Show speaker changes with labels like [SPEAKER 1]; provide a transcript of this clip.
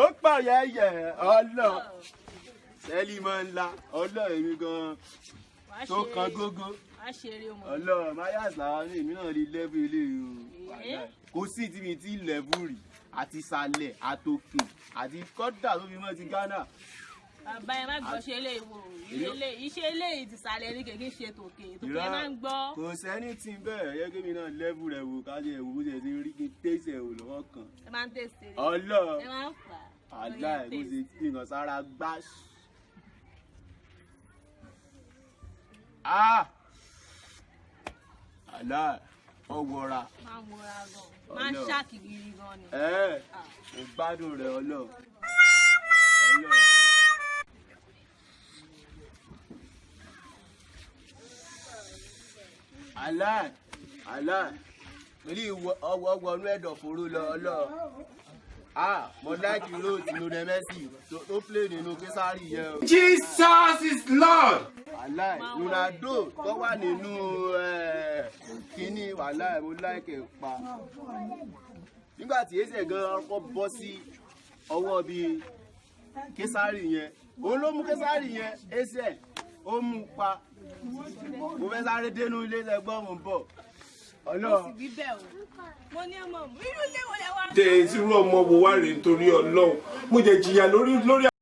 [SPEAKER 1] ó pààyà ẹ̀yẹ̀ ọlọ́ sẹ́lí máa ń la ọlọ́ èmi gan-an tó kan gógó ọlọ́ mayas làwọn èmi náà rí lẹ́bù ilé o kò sí tí mi ti lẹ́bù rí àti ìsàlẹ̀ àtòkè àti kọ́dà tó fi mọ́ ti Ghana.
[SPEAKER 2] Bàbá ẹ má gbọ́ ṣe eléyìí wò iṣẹ́ eléyìí ti sàlẹ̀ ní kékeré ṣe tòkè ẹ má ń gbọ́.
[SPEAKER 1] Kò sẹ́ni tí ń bẹ̀rẹ̀ yẹ kí mi náà lẹ́bù rẹ̀ wò kájọ ẹ̀wò bó ṣe ti rí kí n tẹ̀sẹ̀ wò lọ́wọ́ kan.
[SPEAKER 2] Ẹ máa ń tẹ̀sẹ̀ rẹ̀.
[SPEAKER 1] Ọlọ́
[SPEAKER 2] ẹ máa ń fà á.
[SPEAKER 1] Àlá ẹ̀ bó ṣe ti nà sára gbáṣ. Àlá ọwọ́ra.
[SPEAKER 2] Máa ń wọra gan. Máa ń ṣáàkì gidi gan ni.
[SPEAKER 1] Mo gbádùn rẹ̀ ọlọ́. Àlá torí ọwọ́ ọgbọ̀nú ẹ̀dọ̀fóró lọ ọlọ́. Mo láìkì róòtù nínú Messi tó plé nínú Késárì yẹn o.
[SPEAKER 3] Jesus is Lord.
[SPEAKER 1] Wàláì Ronaldo tó wà nínú kínní wàláì mo láìkì pa. Nígbà tí ẹsẹ̀ gan ọkọ̀ bọ́ sí ọwọ́ bíi Késárì yẹn òun ló mú Késárì yẹn ẹsẹ̀ ó mú pa. Mo fẹ́ sáré dénú ilé ẹgbọ́n mo ń bọ̀.
[SPEAKER 2] Mo ní ọmọ mi irú ilé wo lẹ wá.
[SPEAKER 3] Irú ọmọ wo wá rèé nítorí Ọlọ́run mo jẹ jìyà lórí